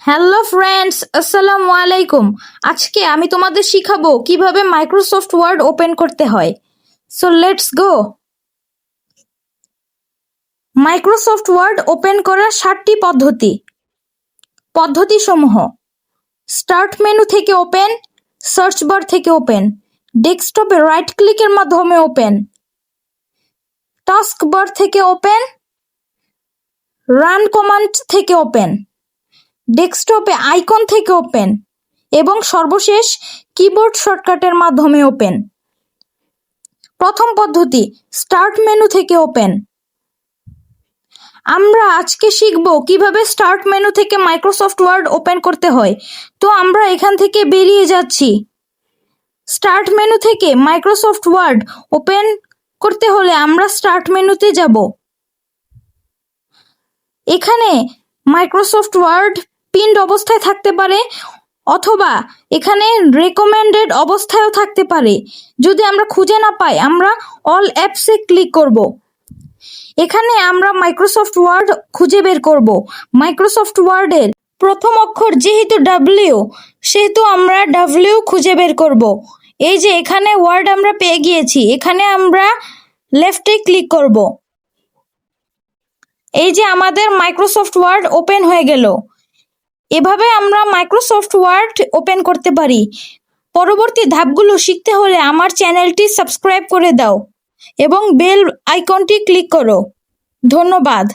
Hello friends, আসসালামু আলাইকুম। আজকে আমি তোমাদের শিখাবো কিভাবে মাইক্রোসফট ওয়ার্ড ওপেন করতে হয়। So let's go. Microsoft Word open করার 7টি পদ্ধতিসমূহ: স্টার্ট মেনু থেকে ওপেন, সার্চ বার থেকে ওপেন, ডেস্কটপে রাইট ক্লিকের মাধ্যমে ওপেন, টাস্ক বার থেকে ওপেন, রান কমান্ড থেকে ওপেন, ডেস্কটপে আইকন থেকে ওপেন এবং সর্বশেষ কিবোর্ড শর্টকাটের মাধ্যমে ওপেন। প্রথম পদ্ধতি, স্টার্ট মেনু থেকে ওপেন। আমরা আজকে শিখব কিভাবে স্টার্ট মেনু থেকে মাইক্রোসফট ওয়ার্ড ওপেন করতে হয়। তো আমরা এখান থেকে বেরিয়ে যাচ্ছি। স্টার্ট মেনু থেকে মাইক্রোসফট ওয়ার্ড ওপেন করতে হলে আমরা স্টার্ট মেনুতে যাব। এখানে মাইক্রোসফট ওয়ার্ড পিনড অবস্থায় থাকতে পারে অথবা এখানে রেকমেন্ডেড অবস্থায়ও থাকতে পারে। যদি আমরা খুঁজে না পাই, আমরা অল অ্যাপসে ক্লিক করব। এখানে আমরা মাইক্রোসফট ওয়ার্ড খুঁজে বের করব। মাইক্রোসফট ওয়ার্ডের প্রথম অক্ষর যেহেতু ডাব্লিউ, সেহেতু আমরা ডাব্লিউ খুঁজে বের করব। এই যে এখানে ওয়ার্ড আমরা পেয়ে গিয়েছি, এখানে আমরা লেফটে ক্লিক করব। এই যে আমাদের মাইক্রোসফট ওয়ার্ড ওপেন হয়ে গেল। এভাবে আমরা মাইক্রোসফট ওয়ার্ড ওপেন করতে পারি। পরবর্তী ধাপগুলো শিখতে হলে আমার চ্যানেলটি সাবস্ক্রাইব করে দাও এবং বেল আইকনটি ক্লিক করো। ধন্যবাদ।